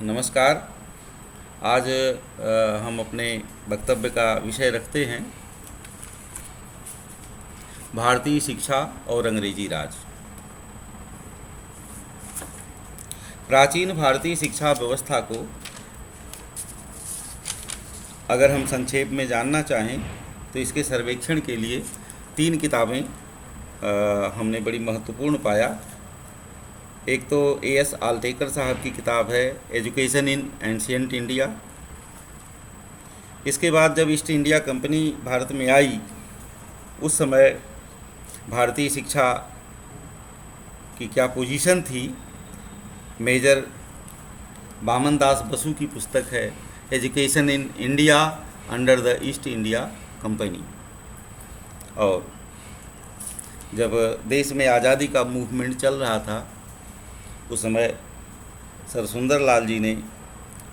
नमस्कार। आज हम अपने वक्तव्य का विषय रखते हैं भारतीय शिक्षा और अंग्रेजी राज। प्राचीन भारतीय शिक्षा व्यवस्था को अगर हम संक्षेप में जानना चाहें तो इसके सर्वेक्षण के लिए 3 किताबें हमने बड़ी महत्वपूर्ण पाया। एक तो A.S. आल्टेकर साहब की किताब है एजुकेशन इन एंशियंट इंडिया। इसके बाद जब ईस्ट इंडिया कंपनी भारत में आई उस समय भारतीय शिक्षा की क्या पोजीशन थी, मेजर बामन दास बसु की पुस्तक है education in India under the east India company. और जब देश में आज़ादी का मूवमेंट चल रहा था उस समय सर सुंदर लाल जी ने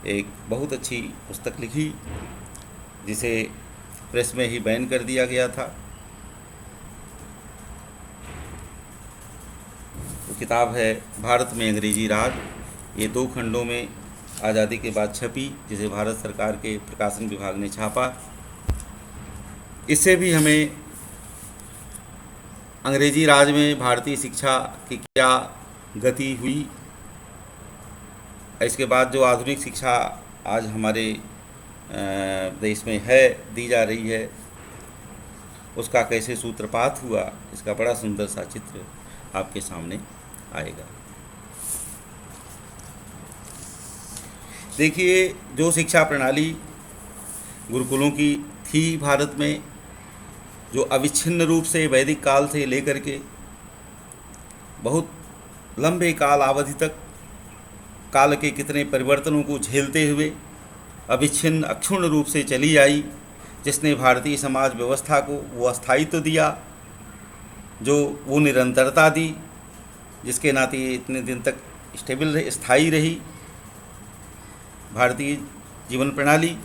एक बहुत अच्छी पुस्तक लिखी जिसे प्रेस में ही बैन कर दिया गया था। वो किताब है भारत में अंग्रेजी राज। ये 2 खंडों में आज़ादी के बाद छपी, जिसे भारत सरकार के प्रकाशन विभाग ने छापा। इससे भी हमें अंग्रेजी राज में भारतीय शिक्षा की क्या गति हुई, इसके बाद जो आधुनिक शिक्षा आज हमारे देश में है, दी जा रही है, उसका कैसे सूत्रपात हुआ, इसका बड़ा सुंदर सा चित्र आपके सामने आएगा। देखिए, जो शिक्षा प्रणाली गुरुकुलों की थी भारत में, जो अविच्छिन्न रूप से वैदिक काल से लेकर के बहुत लंबे काल अवधि तक काल के कितने परिवर्तनों को झेलते हुए अविच्छिन्न अक्षुण्ण रूप से चली आई, जिसने भारतीय समाज व्यवस्था को वो अस्थायित्व दिया, जो वो निरंतरता दी, जिसके नाते इतने दिन तक स्थायी रही भारतीय जीवन प्रणाली।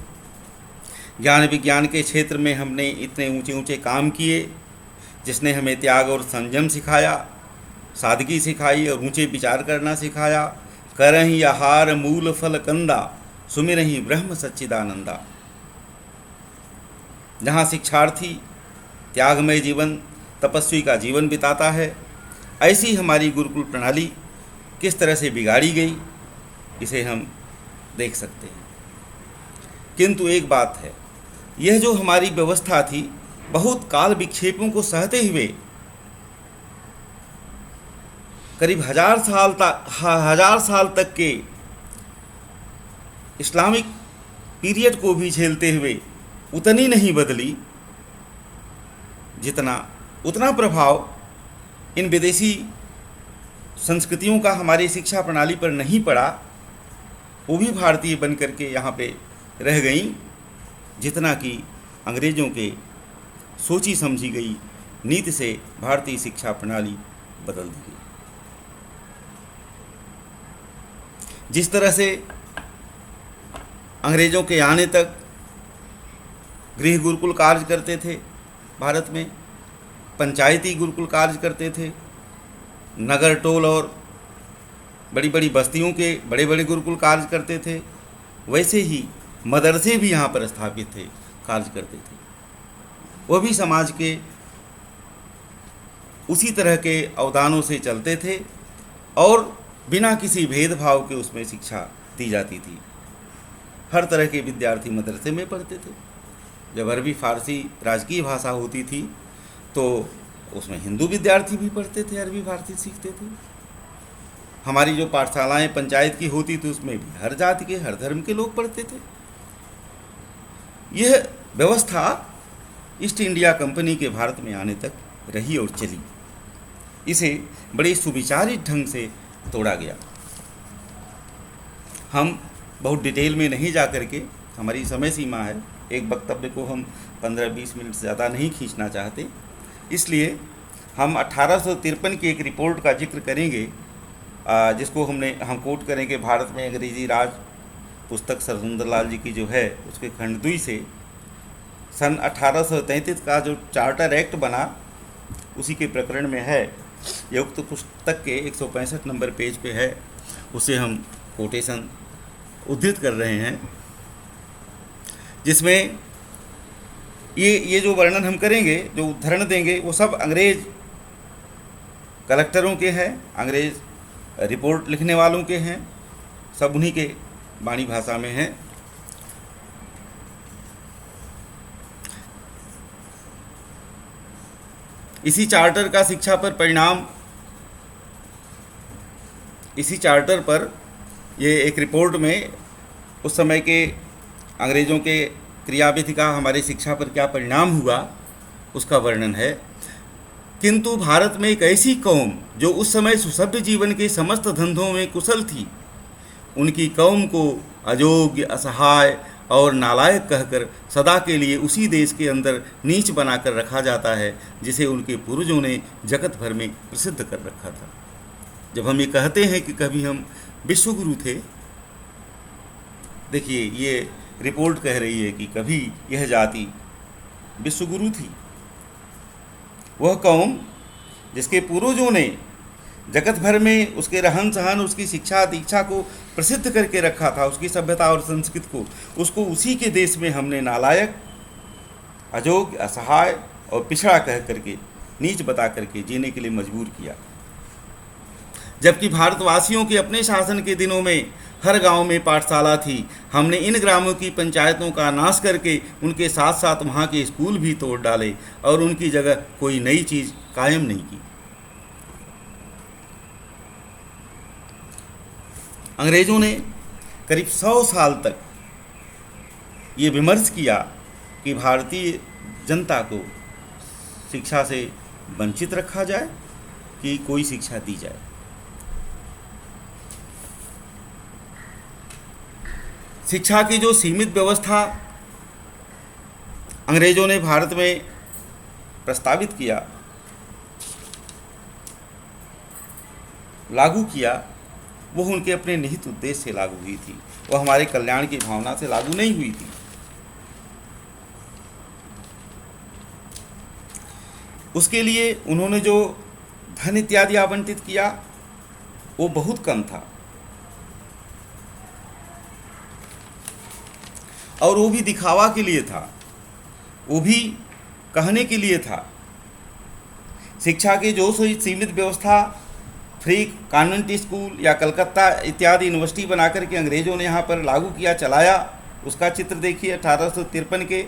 ज्ञान विज्ञान के क्षेत्र में हमने इतने ऊंचे ऊंचे काम किए, जिसने हमें त्याग और संयम सिखाया, सादगी सिखाई और ऊंचे विचार करना सिखाया। करहि आहार मूल फल कंदा, सुमिरहि ब्रह्म सच्चिदानंदा। जहाँ शिक्षार्थी त्यागमय जीवन, तपस्वी का जीवन बिताता है, ऐसी हमारी गुरुकुल प्रणाली किस तरह से बिगाड़ी गई, इसे हम देख सकते हैं। किंतु एक बात है, यह जो हमारी व्यवस्था थी बहुत काल विक्षेपों को सहते हुए करीब 1000 साल तक के इस्लामिक पीरियड को भी झेलते हुए उतनी नहीं बदली जितना उतना प्रभाव इन विदेशी संस्कृतियों का हमारी शिक्षा प्रणाली पर नहीं पड़ा। वो भी भारतीय बन करके यहाँ पे रह गईं, जितना कि अंग्रेज़ों के सोची समझी गई नीति से भारतीय शिक्षा प्रणाली बदल दी गई। जिस तरह से अंग्रेज़ों के आने तक गृह गुरुकुल कार्य करते थे भारत में, पंचायती गुरुकुल कार्य करते थे, नगर टोल और बड़ी बड़ी बस्तियों के बड़े बड़े गुरुकुल कार्य करते थे, वैसे ही मदरसे भी यहाँ पर स्थापित थे, कार्य करते थे। वह भी समाज के उसी तरह के अवदानों से चलते थे और बिना किसी भेदभाव के उसमें शिक्षा दी जाती थी। हर तरह के विद्यार्थी मदरसे में पढ़ते थे। जब अरबी फ़ारसी राजकीय भाषा होती थी तो उसमें हिंदू विद्यार्थी भी पढ़ते थे, अरबी फ़ारसी सीखते थे। हमारी जो पाठशालाएं पंचायत की होती थी उसमें भी हर जाति के, हर धर्म के लोग पढ़ते थे। यह व्यवस्था ईस्ट इंडिया कंपनी के भारत में आने तक रही और चली। इसे बड़े सुविचारित ढंग से तोड़ा गया। हम बहुत डिटेल में नहीं जा करके, हमारी समय सीमा है, एक वक्तव्य को हम 15-20 मिनट से ज़्यादा नहीं खींचना चाहते, इसलिए हम 1853 की एक रिपोर्ट का जिक्र करेंगे, जिसको हम कोट करेंगे भारत में अंग्रेजी राज पुस्तक सर सुंदरलाल जी की जो है, उसके खंड 2 से सन 1833 का जो चार्टर एक्ट बना उसी के प्रकरण में है। ये उक्त पुस्तक के 165 नंबर पेज पे है, उसे हम कोटेशन उद्धृत कर रहे हैं, जिसमें ये जो वर्णन हम करेंगे, जो उदाहरण देंगे, वो सब अंग्रेज कलेक्टरों के हैं, अंग्रेज रिपोर्ट लिखने वालों के हैं, सब उन्हीं के वाणी भाषा में हैं। इसी चार्टर का शिक्षा पर परिणाम, इसी चार्टर पर ये एक रिपोर्ट में उस समय के अंग्रेज़ों के क्रियाविधि का हमारी शिक्षा पर क्या परिणाम हुआ उसका वर्णन है। किंतु भारत में एक ऐसी कौम जो उस समय सुसभ्य जीवन के समस्त धंधों में कुशल थी, उनकी कौम को अयोग्य, असहाय और नालायक कहकर सदा के लिए उसी देश के अंदर नीच बनाकर रखा जाता है जिसे उनके पूर्वजों ने जगत भर में प्रसिद्ध कर रखा था। जब हम ये कहते हैं कि कभी हम विश्वगुरु थे, देखिए ये रिपोर्ट कह रही है कि कभी यह जाति विश्वगुरु थी। वह कौम जिसके पूर्वजों ने जगत भर में उसके रहन सहन, उसकी शिक्षा दीक्षा को प्रसिद्ध करके रखा था, उसकी सभ्यता और संस्कृति को, उसको उसी के देश में हमने नालायक, अयोग्य, असहाय और पिछड़ा कह करके, नीच बता करके जीने के लिए मजबूर किया। जबकि भारतवासियों के अपने शासन के दिनों में हर गांव में पाठशाला थी। हमने इन ग्रामों की पंचायतों का नाश करके उनके साथ साथ वहाँ के स्कूल भी तोड़ डाले और उनकी जगह कोई नई चीज़ कायम नहीं की। अंग्रेज़ों ने करीब 100 साल तक ये विमर्श किया कि भारतीय जनता को शिक्षा से वंचित रखा जाए कि कोई शिक्षा दी जाए। शिक्षा की जो सीमित व्यवस्था अंग्रेज़ों ने भारत में प्रस्तावित किया, लागू किया, वो उनके अपने निहित उद्देश्य से लागू हुई थी, वो हमारे कल्याण की भावना से लागू नहीं हुई थी। उसके लिए उन्होंने जो धन इत्यादि आवंटित किया वो बहुत कम था, और वो भी दिखावा के लिए था, वो भी कहने के लिए था। शिक्षा की जो सीमित व्यवस्था, फ्री कॉन्वेंट स्कूल या कलकत्ता इत्यादि यूनिवर्सिटी बनाकर के अंग्रेज़ों ने यहाँ पर लागू किया, चलाया, उसका चित्र देखिए। 1853 के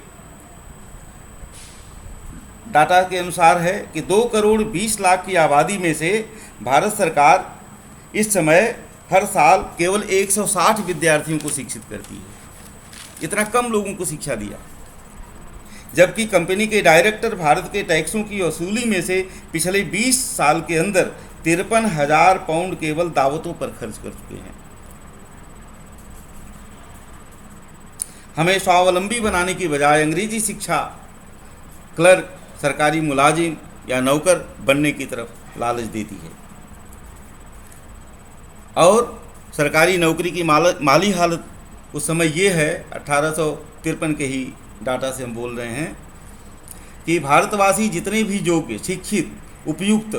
डाटा के अनुसार है कि 2 करोड़ 20 लाख की आबादी में से भारत सरकार इस समय हर साल केवल 160 विद्यार्थियों को शिक्षित करती है। इतना कम लोगों को शिक्षा दिया, जबकि कंपनी के डायरेक्टर भारत के टैक्सों की वसूली में से पिछले 20 साल के अंदर 53,000 पाउंड केवल दावतों पर खर्च कर चुके हैं। हमें स्वावलंबी बनाने की बजाय अंग्रेजी शिक्षा क्लर्क, सरकारी मुलाजिम या नौकर बनने की तरफ लालच देती है, और सरकारी नौकरी की माली हालत उस समय ये है, 1853 के ही डाटा से हम बोल रहे हैं, कि भारतवासी जितने भी योग्य, शिक्षित, उपयुक्त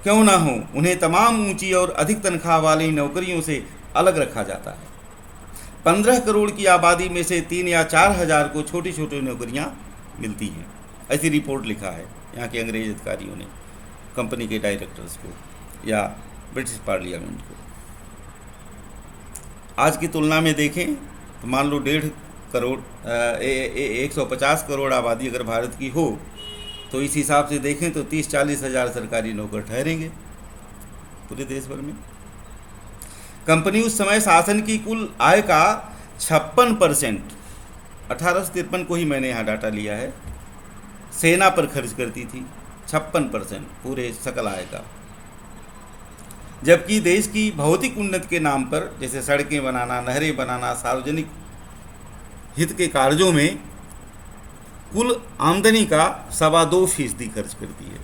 क्यों ना हो, उन्हें तमाम ऊंची और अधिक तनख्वाह वाली नौकरियों से अलग रखा जाता है। 15 करोड़ की आबादी में से 3 या 4 हज़ार को छोटी छोटी नौकरियां मिलती हैं, ऐसी रिपोर्ट लिखा है यहाँ के अंग्रेज अधिकारियों ने कंपनी के डायरेक्टर्स को या ब्रिटिश पार्लियामेंट को। आज की तुलना में देखें तो मान लो 1.5 करोड़ 150 करोड़ आबादी अगर भारत की हो, तो इस हिसाब से देखें तो 30-40 हज़ार सरकारी नौकर ठहरेंगे पूरे देश भर में। कंपनी उस समय शासन की कुल आय का 56%, 1853 को ही मैंने यहाँ डाटा लिया है, सेना पर खर्च करती थी। 56% पूरे सकल आय का। जबकि देश की भौतिक उन्नति के नाम पर, जैसे सड़कें बनाना, नहरें बनाना, सार्वजनिक हित के कार्यों में कुल आमदनी का 2.25% खर्च करती है।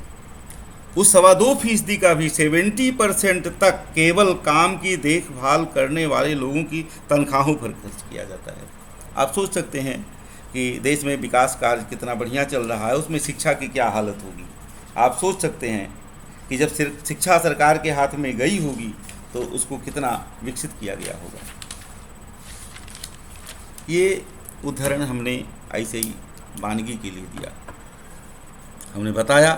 उस 2.25% का भी 70% तक केवल काम की देखभाल करने वाले लोगों की तनख्वाहों पर खर्च किया जाता है। आप सोच सकते हैं कि देश में विकास कार्य कितना बढ़िया चल रहा है, उसमें शिक्षा की क्या हालत होगी। आप सोच सकते हैं कि जब शिक्षा सरकार के हाथ में गई होगी तो उसको कितना विकसित किया गया होगा। ये उदाहरण हमने ऐसे ही वानगी के लिए दिया। हमने बताया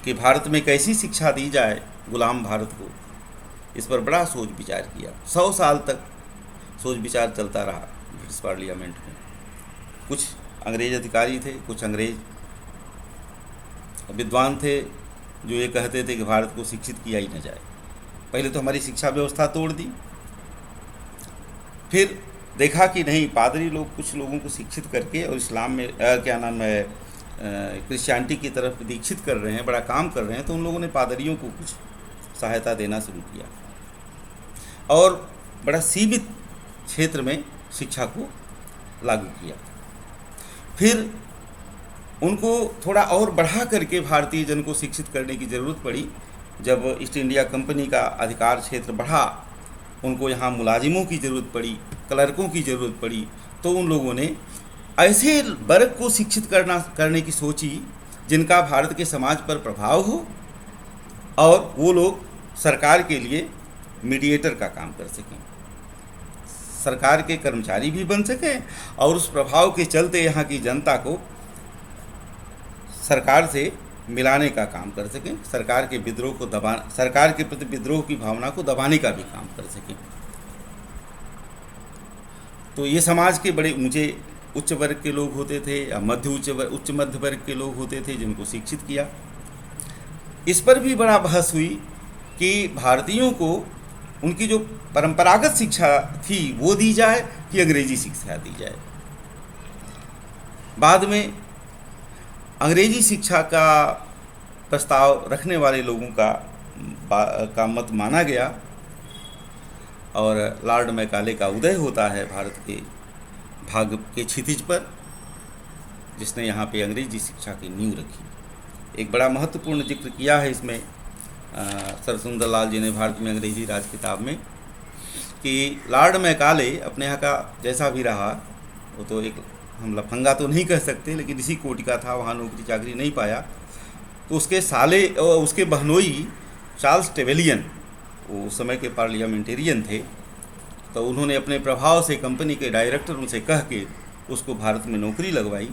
कि भारत में कैसी शिक्षा दी जाए गुलाम भारत को, इस पर बड़ा सोच विचार किया। 100 साल तक सोच विचार चलता रहा ब्रिटिश पार्लियामेंट में। कुछ अंग्रेज अधिकारी थे, कुछ अंग्रेज विद्वान थे जो ये कहते थे कि भारत को शिक्षित किया ही न जाए। पहले तो हमारी शिक्षा व्यवस्था तोड़ दी, फिर देखा कि नहीं, पादरी लोग कुछ लोगों को शिक्षित करके और इस्लाम में क्या नाम है क्रिश्चियनिटी की तरफ दीक्षित कर रहे हैं, बड़ा काम कर रहे हैं। तो उन लोगों ने पादरियों को कुछ सहायता देना शुरू किया और बड़ा सीमित क्षेत्र में शिक्षा को लागू किया। फिर उनको थोड़ा और बढ़ा करके भारतीय जन को शिक्षित करने की ज़रूरत पड़ी। जब ईस्ट इंडिया कंपनी का अधिकार क्षेत्र बढ़ा, उनको यहाँ मुलाजिमों की ज़रूरत पड़ी, क्लर्कों की ज़रूरत पड़ी, तो उन लोगों ने ऐसे वर्ग को शिक्षित करने की सोची जिनका भारत के समाज पर प्रभाव हो और वो लोग सरकार के लिए मीडिएटर का काम कर सकें, सरकार के कर्मचारी भी बन सकें और उस प्रभाव के चलते यहाँ की जनता को सरकार से मिलाने का काम कर सकें, सरकार के विद्रोह को सरकार के प्रति विद्रोह की भावना को दबाने का भी काम कर सकें। तो ये समाज के बड़े ऊंचे उच्च वर्ग के लोग होते थे या उच्च मध्य वर्ग के लोग होते थे जिनको शिक्षित किया। इस पर भी बड़ा बहस हुई कि भारतीयों को उनकी जो परंपरागत शिक्षा थी वो दी जाए कि अंग्रेजी शिक्षा दी जाए। बाद में अंग्रेजी शिक्षा का प्रस्ताव रखने वाले लोगों का मत माना गया और लॉर्ड मैकाले का उदय होता है भारत के भाग के क्षितिज पर, जिसने यहाँ पे अंग्रेजी शिक्षा की नींव रखी। एक बड़ा महत्वपूर्ण जिक्र किया है इसमें सर सुंदर लाल जी ने भारत में अंग्रेजी राज किताब में, कि लॉर्ड मैकाले अपने यहाँ का जैसा भी रहा, वो तो एक हम लफंगा तो नहीं कह सकते, लेकिन इसी कोटि का था, वहाँ नौकरी चाकरी नहीं पाया। तो उसके साले उसके बहनोई चार्ल्स टेवेलियन, वो उस समय के पार्लियामेंटेरियन थे, तो उन्होंने अपने प्रभाव से कंपनी के डायरेक्टर उनसे कह के उसको भारत में नौकरी लगवाई।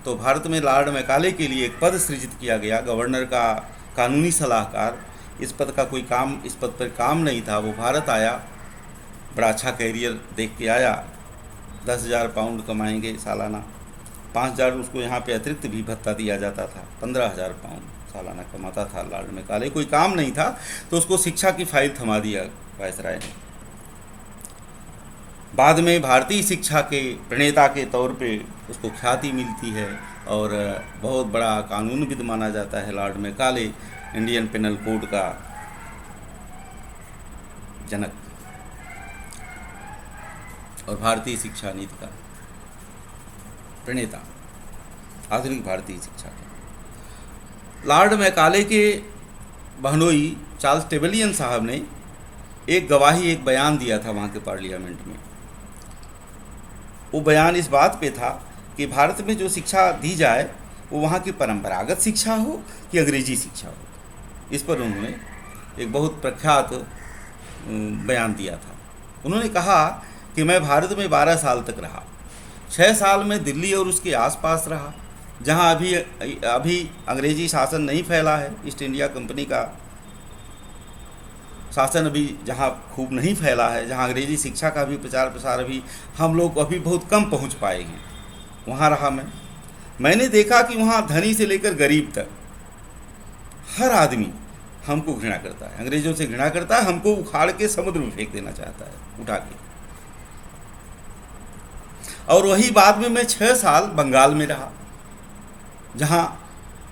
तो भारत में लॉर्ड मैकाले के लिए एक पद सृजित किया गया, गवर्नर का कानूनी सलाहकार। इस पद पर काम नहीं था। वो भारत आया, बड़ा अच्छा कैरियर देख के आया। 10,000 पाउंड कमाएंगे सालाना, 5,000 उसको यहाँ पे अतिरिक्त भी भत्ता दिया जाता था। 15,000 पाउंड सालाना कमाता था लॉर्ड मैकाले। कोई काम नहीं था तो उसको शिक्षा की फाइल थमा दिया वायसराय ने। बाद में भारतीय शिक्षा के प्रणेता के तौर पे उसको ख्याति मिलती है और बहुत बड़ा कानूनविद माना जाता है Lord Macaulay, Indian penal code का जनक और भारतीय शिक्षा नीति का प्रणेता, आधुनिक भारतीय शिक्षा का। लॉर्ड मैकाले के बहनोई चार्ल्स टेवेलियन साहब ने एक बयान दिया था वहाँ के पार्लियामेंट में। वो बयान इस बात पे था कि भारत में जो शिक्षा दी जाए वो वहाँ की परंपरागत शिक्षा हो कि अंग्रेजी शिक्षा हो। इस पर उन्होंने एक बहुत प्रख्यात बयान दिया था। उन्होंने कहा कि मैं भारत में 12 साल तक रहा, 6 साल में दिल्ली और उसके आसपास रहा, जहाँ अभी अंग्रेजी शासन नहीं फैला है। ईस्ट इंडिया कंपनी का शासन अभी जहाँ खूब नहीं फैला है, जहाँ अंग्रेजी शिक्षा का भी प्रचार प्रसार अभी हम लोग अभी बहुत कम पहुँच पाए हैं, वहाँ रहा मैंने देखा कि वहाँ धनी से लेकर गरीब तक हर आदमी हमको घृणा करता है, अंग्रेज़ों से घृणा करता है, हमको उखाड़ के समुद्र में फेंक देना चाहता है उठा के। और वही बाद में मैं 6 साल बंगाल में रहा, जहाँ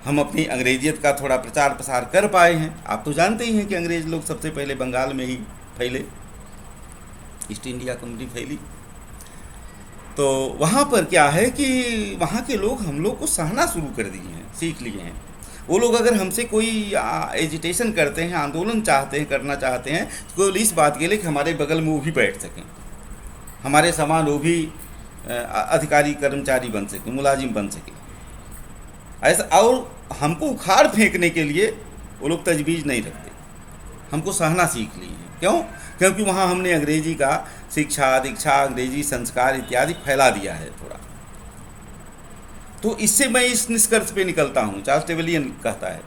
हम अपनी अंग्रेजियत का थोड़ा प्रचार प्रसार कर पाए हैं। आप तो जानते ही हैं कि अंग्रेज़ लोग सबसे पहले बंगाल में ही फैले, ईस्ट इंडिया कंपनी फैली। तो वहाँ पर क्या है कि वहाँ के लोग हम लोग को सहना शुरू कर दिए हैं, सीख लिए हैं। वो लोग अगर हमसे कोई एजिटेशन करते हैं, आंदोलन करना चाहते हैं, तो इस बात के लिए कि हमारे बगल में वो भी बैठ सकें, हमारे समान वो भी अधिकारी कर्मचारी बन सकें, मुलाजिम बन सकें, ऐसा। और हमको उखाड़ फेंकने के लिए वो लोग तजवीज़ नहीं रखते, हमको सहना सीख लिए हैं। क्यों? क्योंकि वहाँ हमने अंग्रेजी का शिक्षा दीक्षा अंग्रेजी संस्कार इत्यादि फैला दिया है थोड़ा। तो इससे मैं इस निष्कर्ष पे निकलता हूँ, चार्ल्स टेबलियन कहता है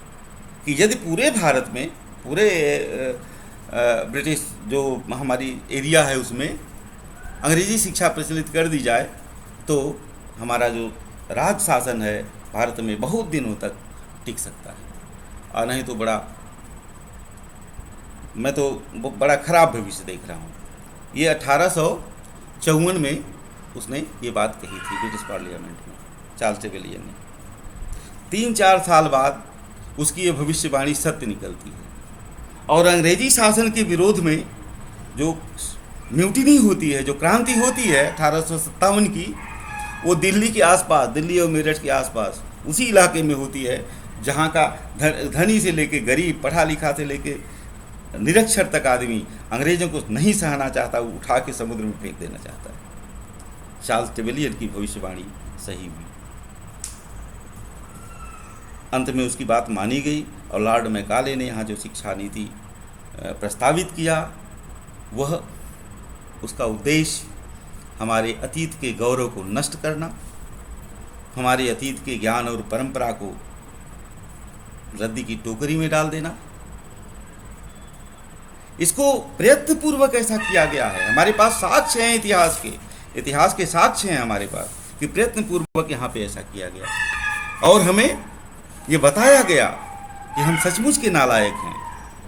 कि यदि पूरे भारत में पूरे ब्रिटिश जो हमारी एरिया है उसमें अंग्रेजी शिक्षा प्रचलित कर दी जाए तो हमारा जो राज शासन है भारत में बहुत दिनों तक टिक सकता है, और नहीं तो मैं तो बड़ा खराब भविष्य देख रहा हूँ। ये 1854 में उसने ये बात कही थी ब्रिटिश पार्लियामेंट में, चार्ल्स टेबलियन ने। 3-4 साल बाद उसकी ये भविष्यवाणी सत्य निकलती है, और अंग्रेजी शासन के विरोध में जो म्यूटिनी होती है, जो क्रांति होती है 1857 की, वो दिल्ली के आसपास, दिल्ली और मेरठ के आसपास उसी इलाके में होती है जहाँ का धनी से लेके गरीब, पढ़ा लिखा से लेके निरक्षर तक आदमी अंग्रेज़ों को नहीं सहना चाहता, वो उठा के समुद्र में फेंक देना चाहता है। चार्ल्स टेबलियन की भविष्यवाणी सही हुई। अंत में उसकी बात मानी गई, और लॉर्ड मैकाले ने यहाँ जो शिक्षा नीति प्रस्तावित किया, वह उसका उद्देश्य हमारे अतीत के गौरव को नष्ट करना, हमारे अतीत के ज्ञान और परंपरा को रद्दी की टोकरी में डाल देना। इसको प्रयत्नपूर्वक ऐसा किया गया है। हमारे पास साक्ष्य हैं इतिहास के साक्ष्य हैं हमारे पास कि प्रयत्नपूर्वक यहाँ पे ऐसा किया गया, और हमें ये बताया गया कि हम सचमुच के नालायक हैं,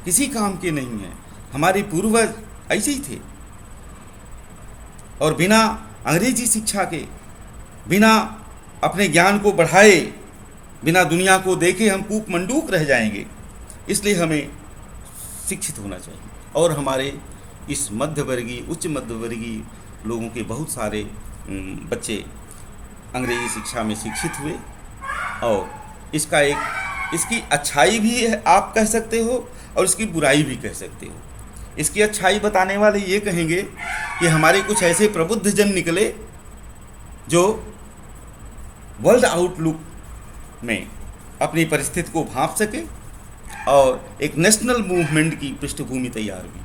किसी काम के नहीं हैं। हमारे पूर्वज ऐसे ही थे, और बिना अंग्रेजी शिक्षा के, बिना अपने ज्ञान को बढ़ाए, बिना दुनिया को देखे हम कूप मंडूक रह जाएंगे। इसलिए हमें शिक्षित होना चाहिए, और हमारे इस मध्यवर्गीय उच्च मध्यवर्गीय लोगों के बहुत सारे बच्चे अंग्रेजी शिक्षा में शिक्षित हुए, और इसकी अच्छाई भी है आप कह सकते हो, और इसकी बुराई भी कह सकते हो। इसकी अच्छाई बताने वाले ये कहेंगे कि हमारे कुछ ऐसे प्रबुद्ध जन निकले जो वर्ल्ड आउटलुक में अपनी परिस्थिति को भांप सके, और एक नेशनल मूवमेंट की पृष्ठभूमि तैयार हुई।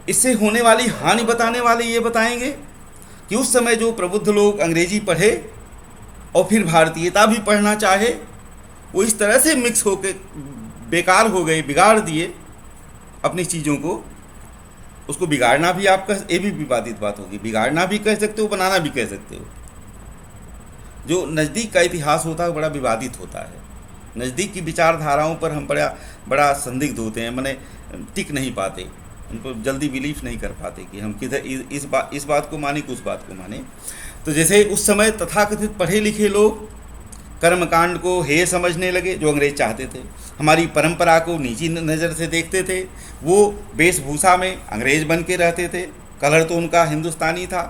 इससे होने वाली हानि बताने वाले ये बताएंगे कि उस समय जो प्रबुद्ध लोग अंग्रेजी पढ़े और फिर भारतीयता भी पढ़ना चाहे, वो इस तरह से मिक्स होकर बेकार हो गए, बिगाड़ दिए अपनी चीज़ों को। उसको बिगाड़ना भी ये भी विवादित बात होगी, बिगाड़ना भी कह सकते हो, बनाना भी कह सकते हो। जो नज़दीक का इतिहास होता है बड़ा विवादित होता है। नज़दीक की विचारधाराओं पर हम बड़ा संदिग्ध होते हैं, माने टिक नहीं पाते, उनको जल्दी बिलीफ नहीं कर पाते कि हम किधर इस बात को माने कि उस बात को माने। तो जैसे उस समय तथाकथित पढ़े लिखे लोग कर्मकांड को हेय समझने लगे, जो अंग्रेज चाहते थे, हमारी परंपरा को नीची नज़र से देखते थे, वो वेशभूषा में अंग्रेज बन के रहते थे, कलर तो उनका हिंदुस्तानी था,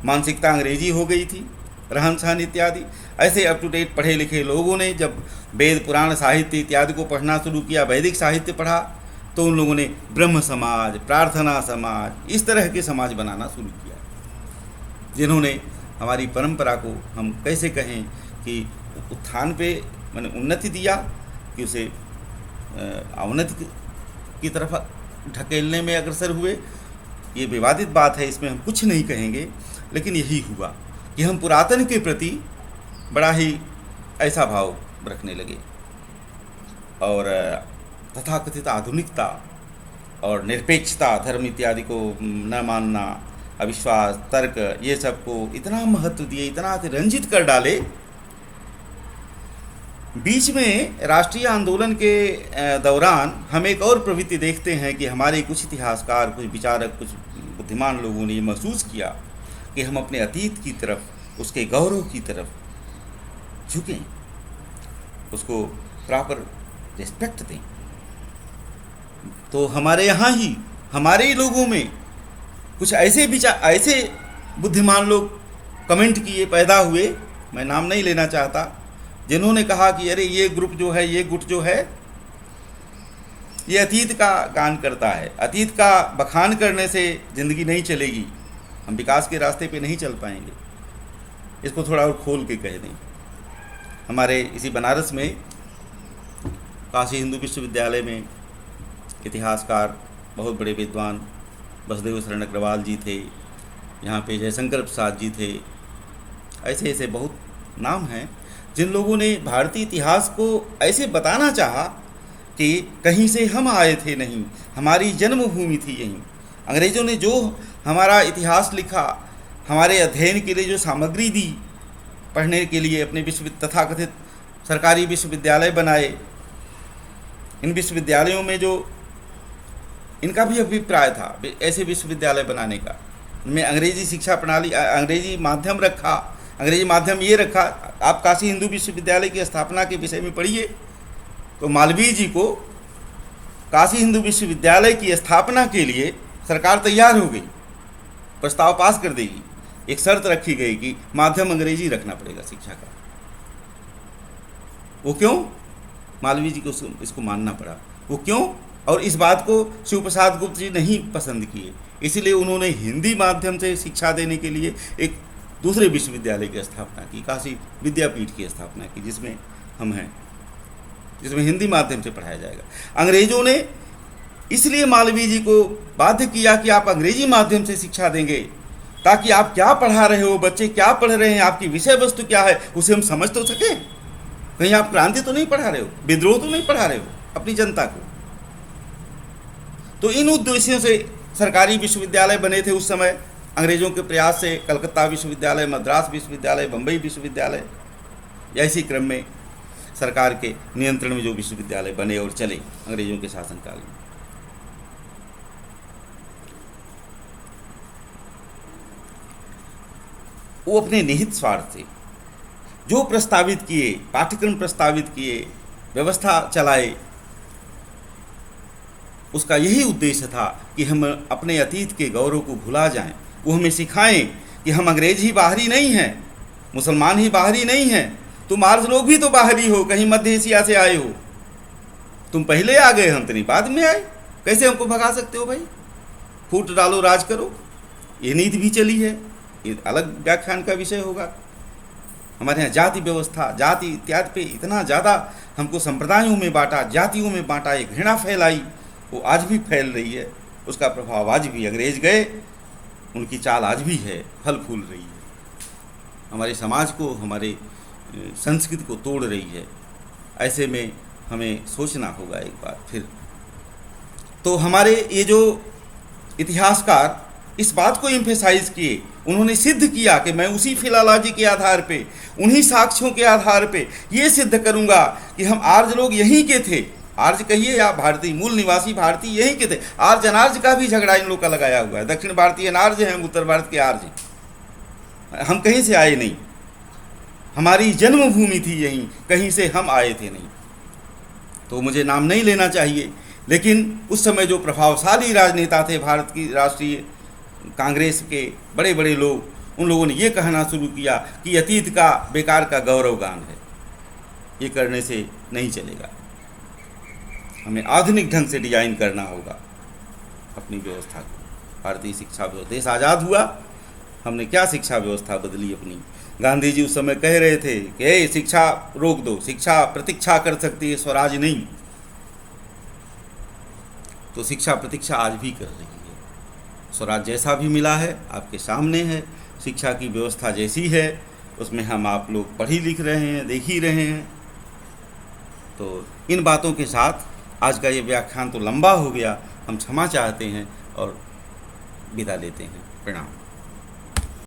मानसिकता अंग्रेजी हो गई थी, रहन सहन इत्यादि। ऐसे अप टू डेट पढ़े लिखे लोगों ने जब वेद पुराण साहित्य इत्यादि को पढ़ना शुरू किया, वैदिक साहित्य पढ़ा, तो उन लोगों ने ब्रह्म समाज, प्रार्थना समाज, इस तरह के समाज बनाना शुरू किया, जिन्होंने हमारी परंपरा को हम कैसे कहें कि उत्थान पे मैंने उन्नति दिया कि उसे अवनति की तरफ ढकेलने में अग्रसर हुए। ये विवादित बात है, इसमें हम कुछ नहीं कहेंगे, लेकिन यही हुआ कि हम पुरातन के प्रति बड़ा ही ऐसा भाव रखने लगे, और तथाकथित आधुनिकता और निरपेक्षता, धर्म इत्यादि को न मानना, अविश्वास, तर्क, ये सब को इतना महत्व दिए, इतना रंजित कर डाले। बीच में राष्ट्रीय आंदोलन के दौरान हम एक और प्रवृत्ति देखते हैं कि हमारे कुछ इतिहासकार, कुछ विचारक, कुछ बुद्धिमान लोगों ने महसूस किया कि हम अपने अतीत की तरफ, उसके गौरव की तरफ झुकें, उसको प्रॉपर रिस्पेक्ट दें। तो हमारे यहाँ ही, हमारे ही लोगों में कुछ ऐसे बुद्धिमान लोग कमेंट किए, पैदा हुए, मैं नाम नहीं लेना चाहता, जिन्होंने कहा कि अरे ये ग्रुप जो है, ये गुट जो है, ये अतीत का गान करता है, अतीत का बखान करने से ज़िंदगी नहीं चलेगी, हम विकास के रास्ते पे नहीं चल पाएंगे। इसको थोड़ा और खोल के कह दें। हमारे इसी बनारस में काशी हिंदू विश्वविद्यालय में इतिहासकार बहुत बड़े विद्वान वसुदेव शरण अग्रवाल जी थे, यहाँ पे जयशंकर प्रसाद जी थे। ऐसे ऐसे बहुत नाम हैं जिन लोगों ने भारतीय इतिहास को ऐसे बताना चाहा कि कहीं से हम आए थे नहीं, हमारी जन्मभूमि थी यहीं। अंग्रेज़ों ने जो हमारा इतिहास लिखा, हमारे अध्ययन के लिए जो सामग्री दी, पढ़ने के लिए अपने तथाकथित सरकारी विश्वविद्यालय बनाए, इन विश्वविद्यालयों में जो इनका भी अभिप्राय था ऐसे विश्वविद्यालय बनाने का, इनमें अंग्रेजी शिक्षा प्रणाली, अंग्रेजी माध्यम रखा। अंग्रेजी माध्यम ये रखा, आप काशी हिंदू विश्वविद्यालय की स्थापना के विषय में पढ़िए तो मालवीय जी को काशी हिंदू विश्वविद्यालय की स्थापना के लिए सरकार तैयार हो गई, प्रस्ताव पास कर देगी। एक शर्त रखी गई कि माध्यम अंग्रेजी रखना पड़ेगा शिक्षा का। वो क्यों? मालवीय जी को इसको मानना पड़ा। वो क्यों? और इस बात को शिव प्रसाद गुप्त जी नहीं पसंद किए, इसलिए उन्होंने हिंदी माध्यम से शिक्षा देने के लिए एक दूसरे विश्वविद्यालय की स्थापना की, काशी विद्यापीठ की स्थापना की, जिसमें हम हैं, जिसमें हिंदी माध्यम से पढ़ाया जाएगा। अंग्रेजों ने इसलिए मालवीय जी को बाध्य किया कि आप अंग्रेजी माध्यम से शिक्षा देंगे ताकि आप क्या पढ़ा रहे हो, बच्चे क्या पढ़ रहे हैं, आपकी विषय वस्तु क्या है, उसे हम समझ तो सकें। कहीं आप क्रांति तो नहीं पढ़ा रहे हो, विद्रोह तो नहीं पढ़ा रहे हो अपनी जनता को। तो इन उद्देश्यों से सरकारी विश्वविद्यालय बने थे उस समय। अंग्रेज़ों के प्रयास से कलकत्ता विश्वविद्यालय, मद्रास विश्वविद्यालय, बम्बई विश्वविद्यालय, या इसी क्रम में सरकार के नियंत्रण में जो विश्वविद्यालय बने और चले अंग्रेज़ों के शासनकाल में। वो अपने निहित स्वार्थ से जो प्रस्तावित किए, पाठ्यक्रम प्रस्तावित किए, व्यवस्था चलाए, उसका यही उद्देश्य था कि हम अपने अतीत के गौरव को भुला जाएं। वो हमें सिखाएं कि हम अंग्रेज ही बाहरी नहीं हैं, मुसलमान ही बाहरी नहीं हैं, तुम आर्य लोग भी तो बाहरी हो, कहीं मध्य एशिया से आए हो, तुम पहले आ गए, हम तो बाद में आए, कैसे हमको भगा सकते हो भाई, फूट डालो राज करो। ये नीति भी चली है, ये अलग व्याख्यान का विषय होगा। हमारे यहाँ जाति व्यवस्था, जाति इत्यादि पे इतना ज़्यादा हमको संप्रदायों में बांटा, जातियों में बांटा, ये घृणा फैलाई, वो आज भी फैल रही है। उसका प्रभाव आज भी, अंग्रेज गए, उनकी चाल आज भी है, फल फूल रही है, हमारे समाज को, हमारे संस्कृति को तोड़ रही है। ऐसे में हमें सोचना होगा एक बार फिर। तो हमारे ये जो इतिहासकार इस बात को इम्फेसाइज किए, उन्होंने सिद्ध किया कि मैं उसी फिलालॉजी के आधार पे, उन्हीं साक्ष्यों के आधार पे ये सिद्ध करूंगा कि हम आर्य लोग यहीं के थे। आर्य कहिए या भारतीय, मूल निवासी भारतीय यहीं के थे। आर्य अनार्य का भी झगड़ा इन लोग का लगाया हुआ है। दक्षिण भारतीय अनार्य हैं, उत्तर भारत के आर्य। हम कहीं से आए नहीं, हमारी जन्मभूमि थी यहीं, कहीं से हम आए थे नहीं। तो मुझे नाम नहीं लेना चाहिए, लेकिन उस समय जो प्रभावशाली राजनेता थे भारत की राष्ट्रीय कांग्रेस के बड़े बड़े लोग, उन लोगों ने ये कहना शुरू किया कि अतीत का बेकार का गौरवगान है, ये करने से नहीं चलेगा, हमें आधुनिक ढंग से डिजाइन करना होगा अपनी व्यवस्था को। भारतीय शिक्षा व्यवस्था, देश आज़ाद हुआ, हमने क्या शिक्षा व्यवस्था बदली अपनी। गांधी जी उस समय कह रहे थे कि शिक्षा रोक दो, शिक्षा प्रतीक्षा कर सकती है, स्वराज नहीं। तो शिक्षा प्रतीक्षा आज भी कर रही है। स्वराज जैसा भी मिला है आपके सामने है, शिक्षा की व्यवस्था जैसी है उसमें हम आप लोग पढ़ ही लिख रहे हैं, देख ही रहे हैं। तो इन बातों के साथ आज का ये व्याख्यान तो लंबा हो गया, हम क्षमा चाहते हैं और विदा लेते हैं। प्रणाम।